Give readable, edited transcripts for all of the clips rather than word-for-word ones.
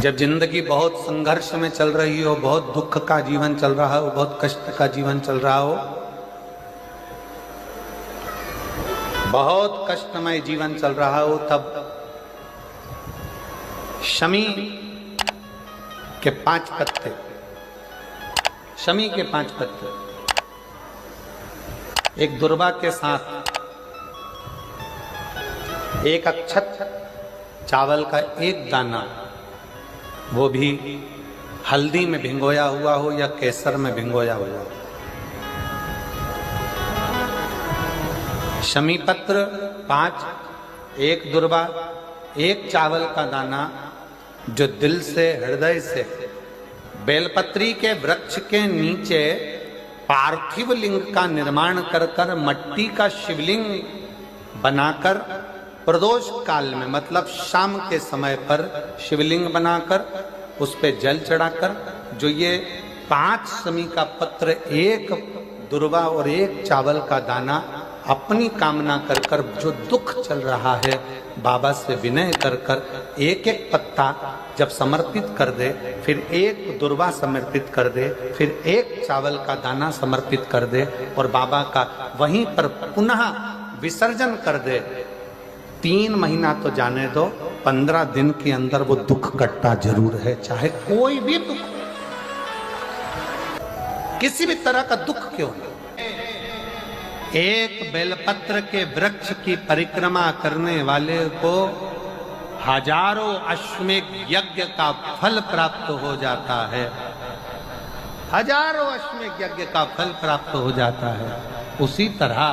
जब जिंदगी बहुत संघर्ष में चल रही हो, बहुत दुख का जीवन चल रहा हो, बहुत कष्ट का जीवन चल रहा हो, बहुत कष्टमय जीवन चल रहा हो, तब शमी के 5 पत्ते, शमी के 5 पत्ते एक दुर्वा के साथ एक अक्षत चावल का एक दाना, वो भी हल्दी में भिंगोया हुआ हो या केसर में भिंगोया हुआ हो। शमी पत्र 5, एक दुर्वा, एक चावल का दाना, जो दिल से हृदय से बेलपत्री के वृक्ष के नीचे पार्थिव लिंग का निर्माण कर कर मट्टी का शिवलिंग बनाकर प्रदोष काल में, मतलब शाम के समय पर शिवलिंग बनाकर उस पे जल चढ़ाकर, जो ये 5 शमी का पत्र, एक दुर्वा और एक चावल का दाना, अपनी कामना कर कर जो दुख चल रहा है बाबा से विनय कर कर एक एक पत्ता जब समर्पित कर दे, फिर एक दुर्वा समर्पित कर दे, फिर एक चावल का दाना समर्पित कर दे और बाबा का वहीं पर पुनः विसर्जन कर दे, 3 महीना तो जाने दो, 15 दिन के अंदर वो दुख कटता जरूर है, चाहे कोई भी दुख, किसी भी तरह का दुख क्यों न। एक बेलपत्र के वृक्ष की परिक्रमा करने वाले को हजारों अश्वमेध यज्ञ का फल प्राप्त हो जाता है, हजारों अश्वमेध यज्ञ का फल प्राप्त हो जाता है। उसी तरह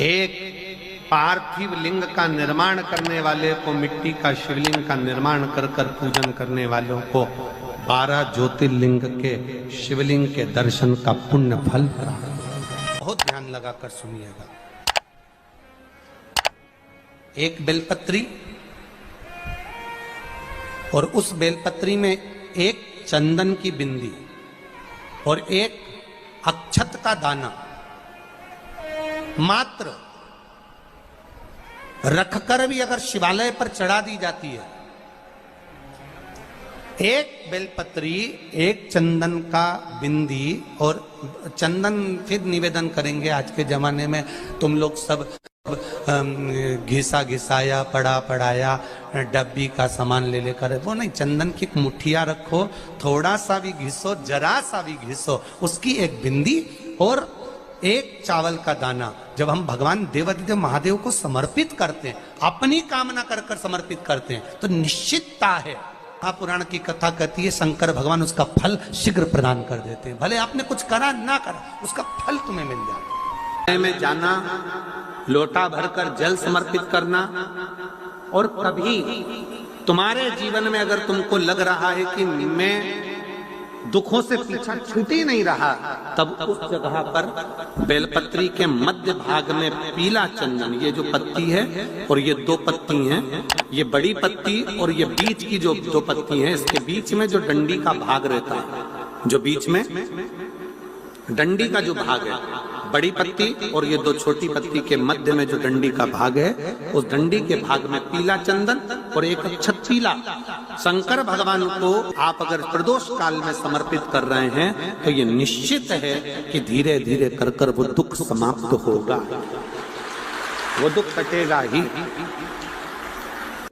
एक पार्थिव लिंग का निर्माण करने वाले को, मिट्टी का शिवलिंग का निर्माण कर कर पूजन करने वालों को 12 ज्योतिर्लिंग के शिवलिंग के दर्शन का पुण्य फल प्राप्त। बहुत ध्यान लगाकर सुनिएगा। एक बेलपत्री और उस बेलपत्री में एक चंदन की बिंदी और एक अक्षत का दाना मात्र रखकर भी अगर शिवालय पर चढ़ा दी जाती है, एक बेलपत्री, एक चंदन का बिंदी, और चंदन फिर निवेदन करेंगे आज के जमाने में तुम लोग सब घिसा घिसाया, पड़ा पड़ाया, डब्बी का सामान ले लेकर, वो नहीं, चंदन की मुठिया रखो, थोड़ा सा भी घिसो, जरा सा भी घिसो, उसकी एक बिंदी और एक चावल का दाना जब हम भगवान देवादिदेव महादेव को समर्पित करते हैं, अपनी कामना कर कर समर्पित करते हैं, तो निश्चितता है, महापुराण की कथा कहती है, शंकर भगवान उसका फल शीघ्र प्रदान कर देते हैं। भले आपने कुछ करा ना करा, उसका फल तुम्हें मिल जाए। में जाना, लोटा भरकर जल समर्पित करना, और कभी तुम्हारे जीवन में अगर तुमको लग रहा है कि मैं दुखों से पीछा छूट ही नहीं रहा, तब उस जगह पर बेलपत्री के मध्य भाग में पीला चंदन, ये जो पत्ती है और ये 2 पत्ती हैं, ये बड़ी पत्ती और ये बीच की जो 2 पत्ती हैं, इसके बीच में जो डंडी का भाग रहता है, जो बीच में डंडी का जो भाग है, बड़ी पत्ती और ये 2 छोटी पत्ती के मध्य में जो डंडी का भाग है, उस डंडी के भाग में पीला चंदन और एक अक्षत पीला, शंकर भगवान को आप अगर प्रदोष काल में समर्पित कर रहे हैं, तो ये निश्चित है कि धीरे धीरे कर कर वो दुख समाप्त होगा, वो दुख कटेगा ही।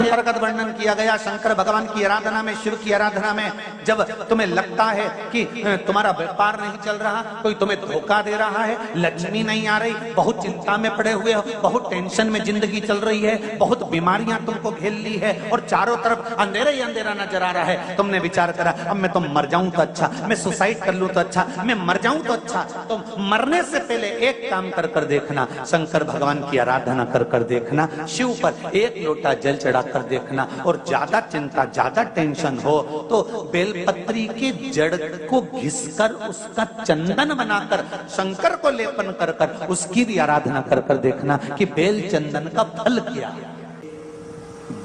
प्रकट वर्णन किया गया शंकर भगवान की आराधना में, शिव की आराधना में, जब तुम्हें लगता है कि तुम्हारा व्यापार नहीं चल रहा, कोई तुम्हें धोखा दे रहा है, लक्ष्मी नहीं आ रही, बहुत चिंता में पड़े हुए हो, बहुत टेंशन में जिंदगी चल रही है, बहुत बीमारियां तुमको घेर ली है और चारों तरफ अंधेरा ही अंधेरा नजर आ रहा है, तुमने विचार करा अब मैं तो मर जाऊं तो अच्छा, मैं सुसाइड कर लूं तो अच्छा, मैं मर जाऊं तो अच्छा, तो मरने से पहले एक काम कर कर देखना, शंकर भगवान की आराधना कर कर देखना, शिव पर एक लोटा जल चढ़ा कर देखना, और ज्यादा चिंता, ज्यादा टेंशन हो तो बेलपत्री के जड़ को घिसकर उसका चंदन बनाकर शंकर को लेपन कर कर उसकी भी आराधना कर कर देखना कि बेल चंदन का फल क्या।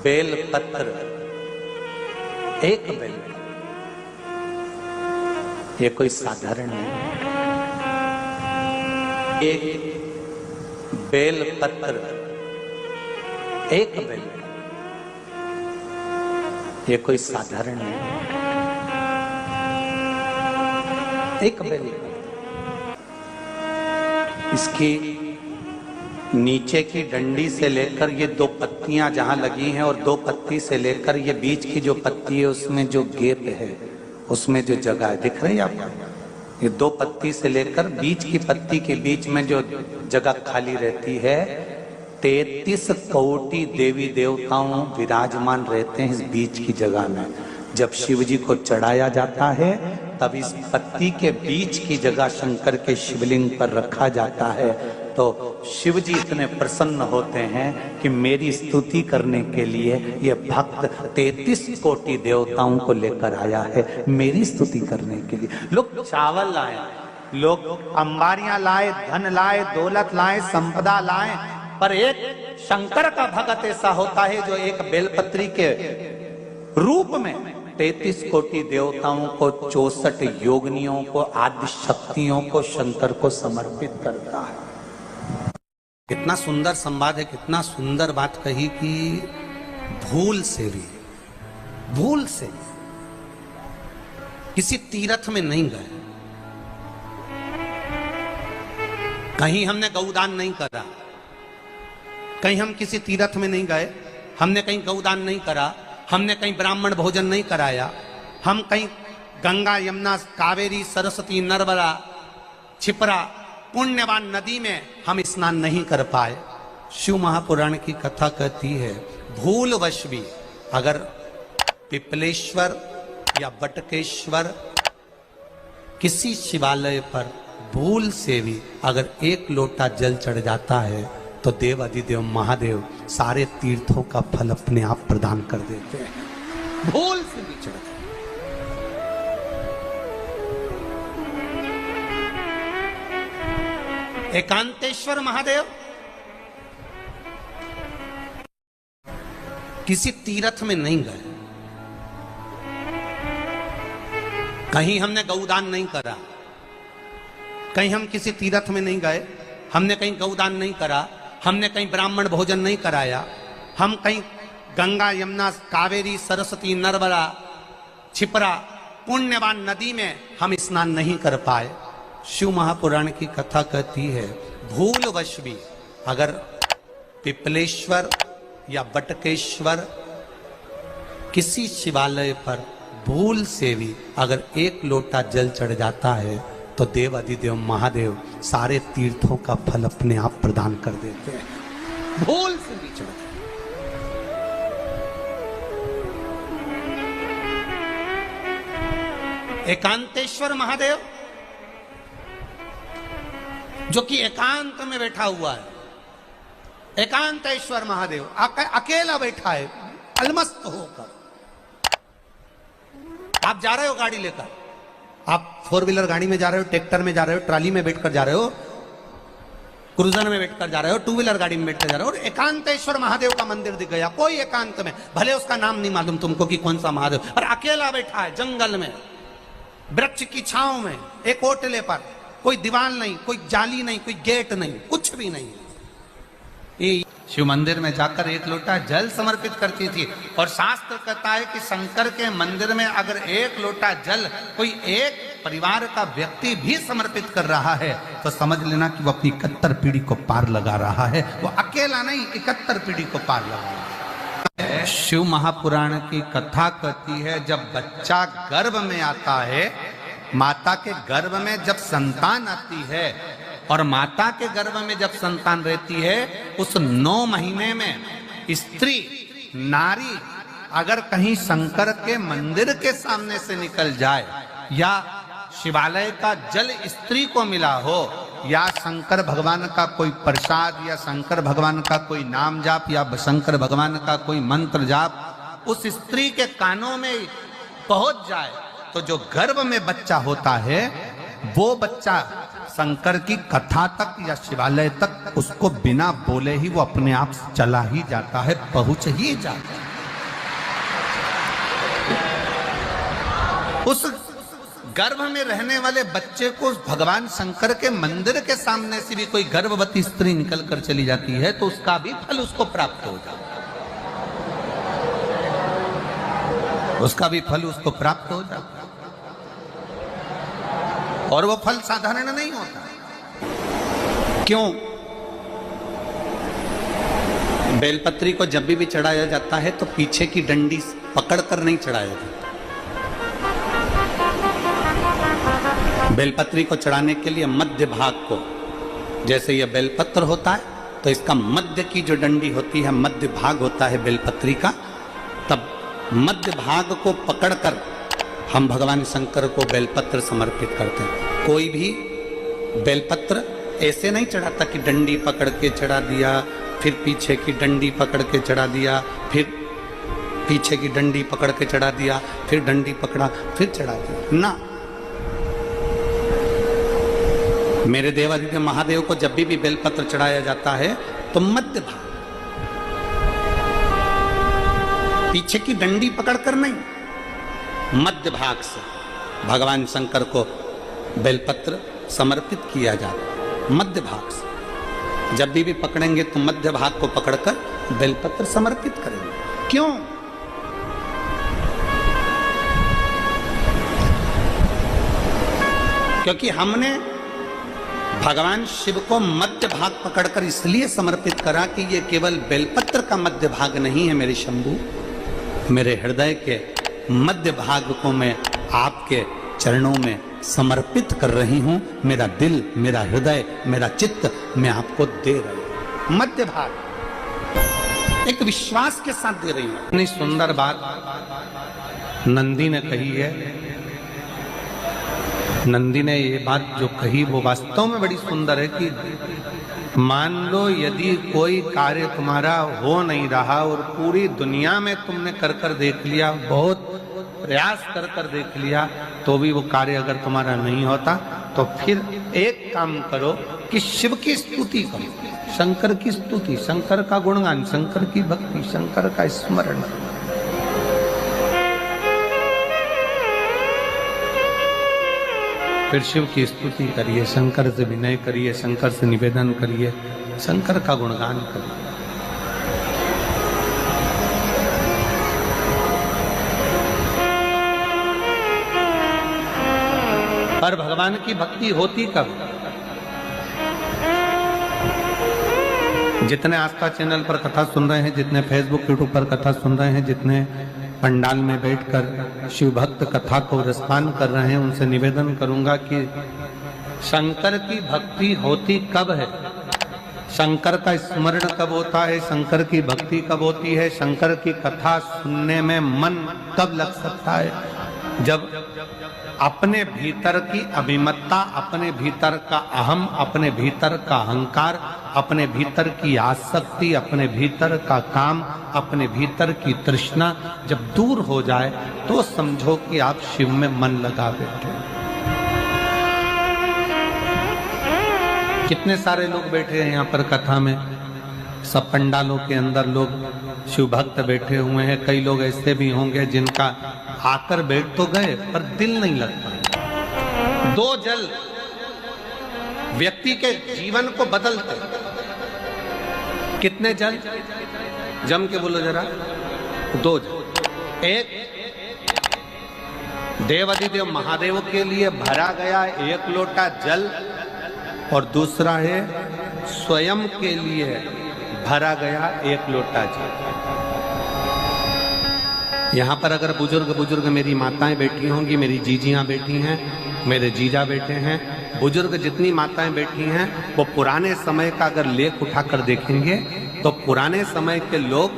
बेलपत्र, एक बेल, ये कोई साधारण नहीं, एक बेलपत्र एक बेल, ये कोई साधारण नहीं, एक बेल। इसकी नीचे की डंडी से लेकर ये दो पत्तियां जहां लगी हैं और दो पत्ती से लेकर ये बीच की जो पत्ती है उसमें जो गैप है, उसमें जो जगह है, दिख रही है आपको? ये दो पत्ती से लेकर बीच की पत्ती के बीच में जो जगह खाली रहती है, 33 कोटि देवी देवताओं विराजमान रहते हैं इस बीच की जगह में। जब शिव जी को चढ़ाया जाता है तब इस पत्ती के बीच की जगह शंकर के शिवलिंग पर रखा जाता है, तो शिव जी इतने प्रसन्न होते हैं कि मेरी स्तुति करने के लिए ये भक्त 33 कोटि देवताओं को लेकर आया है, मेरी स्तुति करने के लिए। लोग चावल लाए, लोग अंबारियां लाए, धन लाए, दौलत लाए, संपदा लाए, पर एक शंकर का भक्त ऐसा होता है जो एक बेलपत्री के रूप में 33 कोटि देवताओं को, 64 योगिनियों को, आदि शक्तियों को शंकर को समर्पित करता है। कितना सुंदर संवाद है, कितना सुंदर बात कही कि भूल से भी, भूल से किसी तीर्थ में नहीं गए, कहीं हमने गौदान नहीं करा, कहीं हम किसी तीर्थ में नहीं गए, हमने कहीं गौदान नहीं करा, हमने कहीं ब्राह्मण भोजन नहीं कराया, हम कहीं गंगा यमुना कावेरी सरस्वती नर्मदा छिपरा पुण्यवान नदी में हम स्नान नहीं कर पाए। शिव महापुराण की कथा कहती है भूलवश भी अगर पिपलेश्वर या बटकेश्वर किसी शिवालय पर भूल से भी अगर एक लोटा जल चढ़ जाता है तो देव अधिदेव महादेव सारे तीर्थों का फल अपने आप प्रदान कर देते हैं। भूल से भी चढ़, एकांतेश्वर महादेव किसी तीर्थ में नहीं गए, कहीं हमने गौदान नहीं करा, कहीं हम किसी तीर्थ में नहीं गए, हमने कहीं गौदान नहीं करा, हमने कहीं ब्राह्मण भोजन नहीं कराया, हम कहीं गंगा यमुना कावेरी सरस्वती नर्मदा छिपरा पुण्यवान नदी में हम स्नान नहीं कर पाए। शिव महापुराण की कथा कहती है भूलवश भी अगर पिपलेश्वर या बटकेश्वर किसी शिवालय पर भूल से भी अगर एक लोटा जल चढ़ जाता है तो देव अधिदेव महादेव सारे तीर्थों का फल अपने आप प्रदान कर देते हैं। भूल से भी चढ़, एकांतेश्वर महादेव जो कि एकांत में बैठा हुआ है, एकांतेश्वर महादेव अकेला बैठा है अलमस्त होकर। आप जा रहे हो गाड़ी लेकर, आप 4 व्हीलर गाड़ी में जा रहे हो, ट्रैक्टर में जा रहे हो, ट्राली में बैठकर जा रहे हो, क्रूजर में बैठकर जा रहे हो, 2 व्हीलर गाड़ी में बैठकर जा रहे हो और एकांतेश्वर महादेव का मंदिर दिख गया, कोई एकांत में, भले उसका नाम नहीं मालूम तुमको कि कौन सा महादेव, पर अकेला बैठा है जंगल में, वृक्ष की छांव में, एक ओटले पर, कोई दीवार नहीं, कोई जाली नहीं, कोई गेट नहीं, कुछ भी नहीं। शिव मंदिर में जाकर एक लोटा जल समर्पित करती थी और शास्त्र कहता है कि शंकर के मंदिर में अगर एक लोटा जल कोई एक परिवार का व्यक्ति भी समर्पित कर रहा है तो समझ लेना कि वो अपनी 71 पीढ़ी को पार लगा रहा है। वो अकेला नहीं, 71 पीढ़ी को पार लगा रहा है। शिव महापुराण की कथा कहती है जब बच्चा गर्भ में आता है, माता के गर्भ में जब संतान आती है और माता के गर्भ में जब संतान रहती है, उस 9 महीने में स्त्री नारी अगर कहीं शंकर के मंदिर के सामने से निकल जाए या शिवालय का जल स्त्री को मिला हो या शंकर भगवान का कोई प्रसाद या शंकर भगवान का कोई नाम जाप या शंकर भगवान का कोई मंत्र जाप उस स्त्री के कानों में पहुंच जाए तो जो गर्भ में बच्चा होता है वो बच्चा शंकर की कथा तक या शिवालय तक उसको बिना बोले ही वो अपने आप चला ही जाता है, पहुंच ही जाता है। उस गर्भ में रहने वाले बच्चे को भगवान शंकर के मंदिर के सामने से भी कोई गर्भवती स्त्री निकल कर चली जाती है तो उसका भी फल उसको प्राप्त हो जाता है। उसका भी फल उसको प्राप्त हो जाता है। और वो फल साधारण नहीं होता। क्यों? बेलपत्री को जब भी चढ़ाया जाता है तो पीछे की डंडी पकड़कर नहीं चढ़ाया जाता। बेलपत्री को चढ़ाने के लिए मध्य भाग को, जैसे यह बेलपत्र होता है तो इसका मध्य की जो डंडी होती है, मध्य भाग होता है बेलपत्री का, तब मध्य भाग को पकड़कर हम भगवान शंकर को बेलपत्र समर्पित करते हैं। कोई भी बेलपत्र ऐसे नहीं चढ़ाता कि डंडी पकड़ के चढ़ा दिया, फिर पीछे की डंडी पकड़ के चढ़ा दिया, फिर पीछे की डंडी पकड़ के चढ़ा दिया, फिर डंडी पकड़ा, फिर चढ़ा दिया ना। मेरे देवादिदेव महादेव को जब भी बेलपत्र चढ़ाया जाता है तो मध्य भाग, पीछे की डंडी पकड़कर नहीं, मध्य भाग से भगवान शंकर को बेलपत्र समर्पित किया जाता है। मध्य भाग से जब भी पकड़ेंगे तो मध्य भाग को पकड़कर बेलपत्र समर्पित करेंगे। क्यों? क्योंकि हमने भगवान शिव को मध्य भाग पकड़कर इसलिए समर्पित करा कि ये केवल बेलपत्र का मध्य भाग नहीं है मेरे शंभू, मेरे हृदय के मध्य भाग को मैं आपके चरणों में समर्पित कर रही हूं। मेरा दिल, मेरा हृदय, मेरा चित्त मैं आपको दे रही हूं। मध्य भाग एक विश्वास के साथ दे रही हूं। इतनी सुंदर बात नंदी ने कही है। नंदी ने ये बात जो कही वो वास्तव में बड़ी सुंदर है कि मान लो यदि कोई कार्य तुम्हारा हो नहीं रहा और पूरी दुनिया में तुमने कर कर देख लिया, बहुत प्रयास कर कर देख लिया, तो भी वो कार्य अगर तुम्हारा नहीं होता, तो फिर एक काम करो कि शिव की स्तुति करो, शंकर की स्तुति, शंकर का गुणगान, शंकर की भक्ति, शंकर का स्मरण। फिर शिव की स्तुति करिए, शंकर से विनय करिए, शंकर से निवेदन करिए, शंकर का गुणगान करिए। पर भगवान की भक्ति होती कब? जितने आस्था चैनल पर कथा सुन रहे हैं, जितने फेसबुक यूट्यूब पर कथा सुन रहे हैं, जितने पंडाल में बैठकर शिव भक्त कथा को रसपान कर रहे हैं, उनसे निवेदन करूंगा कि शंकर की भक्ति होती कब है, शंकर का स्मरण कब होता है, शंकर की भक्ति कब होती है, शंकर की कथा सुनने में मन कब लग सकता है? जब अपने भीतर की अभिमत्ता, अपने भीतर का अहम, अपने भीतर का अहंकार, अपने भीतर की आसक्ति, अपने भीतर का काम, अपने भीतर की तृष्णा जब दूर हो जाए तो समझो कि आप शिव में मन लगा बैठे। कितने सारे लोग बैठे हैं यहाँ पर कथा में, सब पंडालों के अंदर लोग शिव भक्त बैठे हुए हैं। कई लोग ऐसे भी होंगे जिनका आकर बैठ तो गए पर दिल नहीं लगता। दो जल व्यक्ति के जीवन को बदलते। कितने जल? जम के बोलो जरा। दो जल। एक देवादिदेव महादेव के लिए भरा गया एक लोटा जल और दूसरा है स्वयं के लिए भरा गया एक लोटा जल। यहाँ पर अगर बुजुर्ग मेरी माताएं बैठी होंगी, मेरी जीजियां बैठी हैं, मेरे जीजा बैठे हैं, बुजुर्ग जितनी माताएं बैठी हैं, वो पुराने समय का अगर लेख उठाकर देखेंगे तो पुराने समय के लोग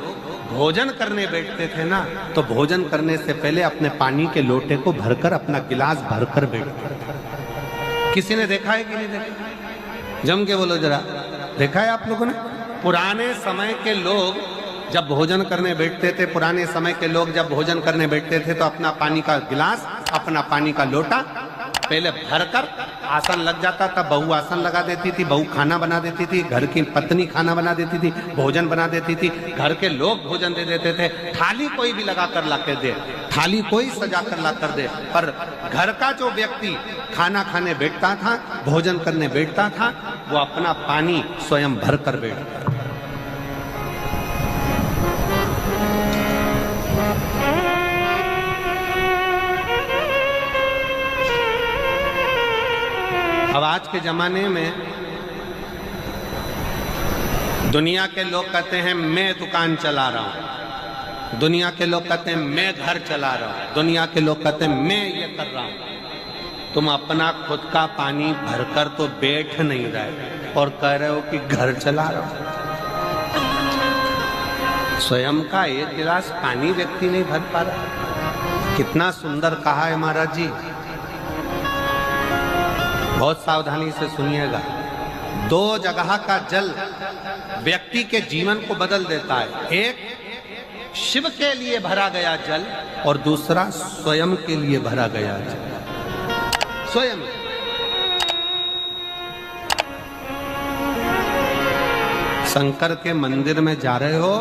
भोजन करने बैठते थे ना, तो भोजन करने से पहले अपने पानी के लोटे को भरकर, अपना गिलास भरकर बैठते थे। किसी ने देखा है कि नहीं देखा? जम के बोलो जरा। देखा है आप लोगों ने? पुराने समय के लोग जब भोजन करने बैठते थे, पुराने समय के लोग जब भोजन करने बैठते थे तो अपना पानी का गिलास, अपना पानी का लोटा पहले भरकर आसन लग जाता था। बहू आसन लगा देती थी, बहू खाना बना देती थी, घर की पत्नी खाना बना देती थी, भोजन बना देती थी, घर के लोग भोजन दे देते थे। थाली कोई भी लगा कर ला कर दे, थाली कोई सजा कर ला कर दे, पर घर का जो व्यक्ति खाना खाने बैठता था, भोजन करने बैठता था, वो अपना पानी स्वयं भर कर बैठता था। के जमाने में दुनिया के लोग कहते हैं मैं दुकान चला रहा हूं, दुनिया के लोग कहते हैं मैं घर चला रहा हूं, दुनिया के लोग कहते हैं मैं ये कर रहा हूं। तुम अपना खुद का पानी भरकर तो बैठ नहीं रहे और कह रहे हो कि घर चला रहा हूं। स्वयं का एक गिलास पानी व्यक्ति नहीं भर पा रहा। कितना सुंदर कहा है महाराज जी। बहुत सावधानी से सुनिएगा। दो जगह का जल व्यक्ति के जीवन को बदल देता है। एक शिव के लिए भरा गया जल और दूसरा स्वयं के लिए भरा गया जल। स्वयं शंकर के मंदिर में जा रहे हो,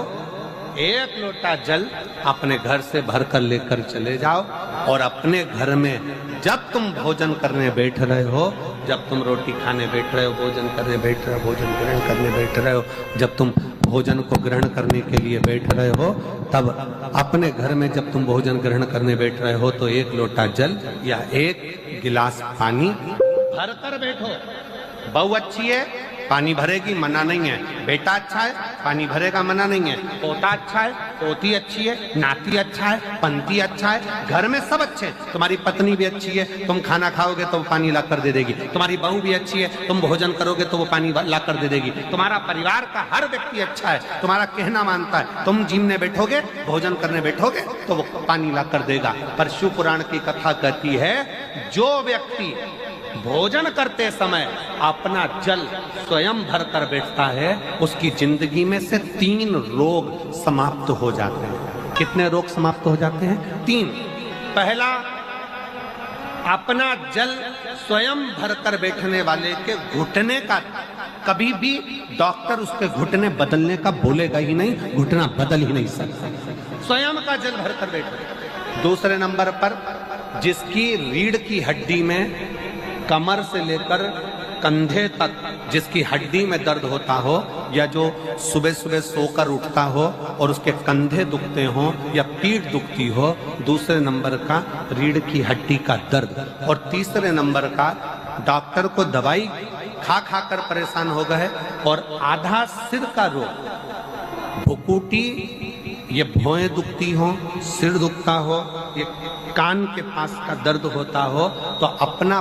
एक लोटा जल अपने घर से भरकर लेकर चले जाओ और अपने घर में जब तुम भोजन करने बैठ रहे हो, जब तुम रोटी खाने बैठ रहे हो, भोजन करने बैठ रहे हो, भोजन ग्रहण करने बैठ रहे हो, जब तुम भोजन को ग्रहण करने के लिए बैठ रहे हो, तब अपने घर में जब तुम भोजन ग्रहण करने बैठ रहे हो तो एक लोटा जल या एक गिलास पानी भरकर बैठो। बहू अच्छी है, पानी भरेगी, मना नहीं है। बेटा अच्छा है, पानी भरेगा, मना नहीं है। पोता अच्छा है, पोती अच्छी है, नाती अच्छा है, पंती अच्छा है, घर में सब अच्छे। तुम्हारी पत्नी भी अच्छी है, तुम खाना खाओगे तो वो पानी ला कर दे देगी। तुम्हारी बहू भी अच्छी है, तुम भोजन करोगे तो वो पानी ला कर दे देगी। तुम्हारा परिवार का हर व्यक्ति अच्छा है, तुम्हारा कहना मानता है। तुम जिमने बैठोगे, भोजन करने बैठोगे तो वो पानी ला कर देगा। पर शिव पुराण की कथा कहती है, जो व्यक्ति भोजन करते समय अपना जल स्वयं भरकर बैठता है, उसकी जिंदगी में से 3 रोग समाप्त हो जाते हैं। कितने रोग समाप्त हो जाते हैं? 3। पहला, अपना जल स्वयं भरकर बैठने वाले के घुटने का कभी भी डॉक्टर उसके घुटने बदलने का बोलेगा ही नहीं, घुटना बदल ही नहीं सकता। स्वयं का जल भरकर बैठे। दूसरे नंबर पर, जिसकी रीढ़ की हड्डी में कमर से लेकर कंधे तक जिसकी हड्डी में दर्द होता हो, या जो सुबह सुबह सोकर उठता हो और उसके कंधे दुखते हो या पीठ दुखती हो। दूसरे नंबर का रीढ़ की हड्डी का दर्द। और तीसरे नंबर का, डॉक्टर को दवाई खा खा कर परेशान हो गए और आधा सिर का रोग, भुकुटी, ये भौएं दुखती हो, सिर दुखता हो, ये कान के पास का दर्द होता हो, तो अपना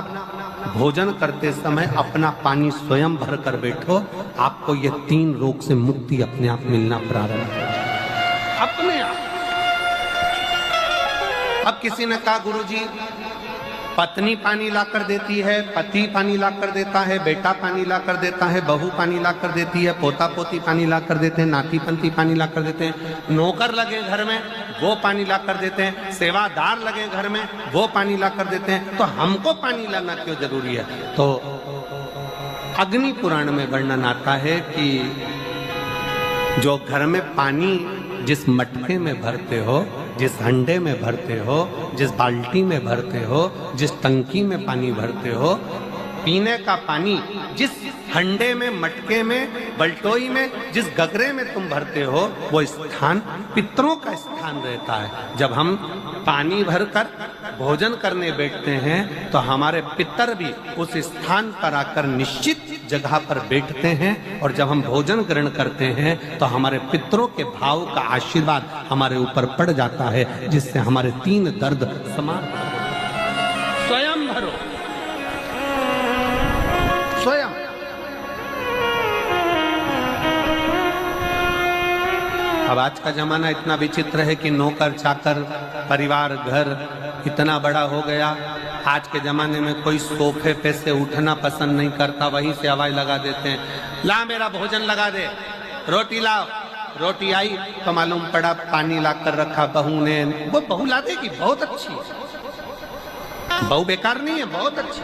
भोजन करते समय अपना पानी स्वयं भर कर बैठो। आपको ये 3 रोग से मुक्ति अपने आप मिलना प्रारंभ हो, अपने आप। अब किसी ने कहा, गुरुजी पत्नी पानी ला कर देती है, पति पानी ला कर देता है, बेटा पानी ला कर देता है, बहू पानी ला कर देती है, पोता पोती पानी ला कर देते हैं, नाती पंती पानी ला कर देते हैं, नौकर लगे घर में वो पानी ला कर देते हैं, सेवादार लगे घर में वो पानी ला कर देते हैं, तो हमको पानी लाना क्यों जरूरी है? तो अग्नि पुराण में वर्णन आता है कि जो घर में पानी जिस मटके में भरते हो, जिस हंडे में भरते हो, जिस बाल्टी में भरते हो, जिस टंकी में पानी भरते हो, पीने का पानी जिस हंडे में, मटके में, बल्टोई में, जिस गगरे में तुम भरते हो, वो स्थान पितरों का स्थान रहता है। जब हम पानी भरकर भोजन करने बैठते हैं तो हमारे पितर भी उस स्थान पर आकर निश्चित जगह पर बैठते हैं, और जब हम भोजन ग्रहण करते हैं तो हमारे पितरों के भाव का आशीर्वाद हमारे ऊपर पड़ जाता है, जिससे हमारे 3 दर्द समाप्त हो। स्वयं भरो, स्वयं। अब आज का जमाना इतना विचित्र है कि नौकर चाकर, परिवार, घर इतना बड़ा हो गया। आज के जमाने में कोई सोफे पे से उठना पसंद नहीं करता, वहीं से आवाज लगा देते हैं, ला मेरा भोजन लगा दे, रोटी लाओ। रोटी आई तो मालूम पड़ा पानी ला कर रखा बहू ने। वो बहू ला देगी, बहुत अच्छी, बहू बेकार नहीं है, बहुत अच्छी,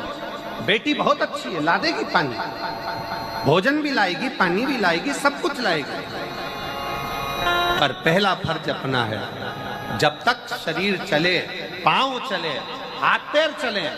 बेटी बहुत अच्छी है, ला देगी पानी, भोजन भी लाएगी, पानी भी लाएगी, सब कुछ लाएगी। पर पहला फर्ज अपना है, जब तक शरीर चले, पांव चले, हाथ पैर चले,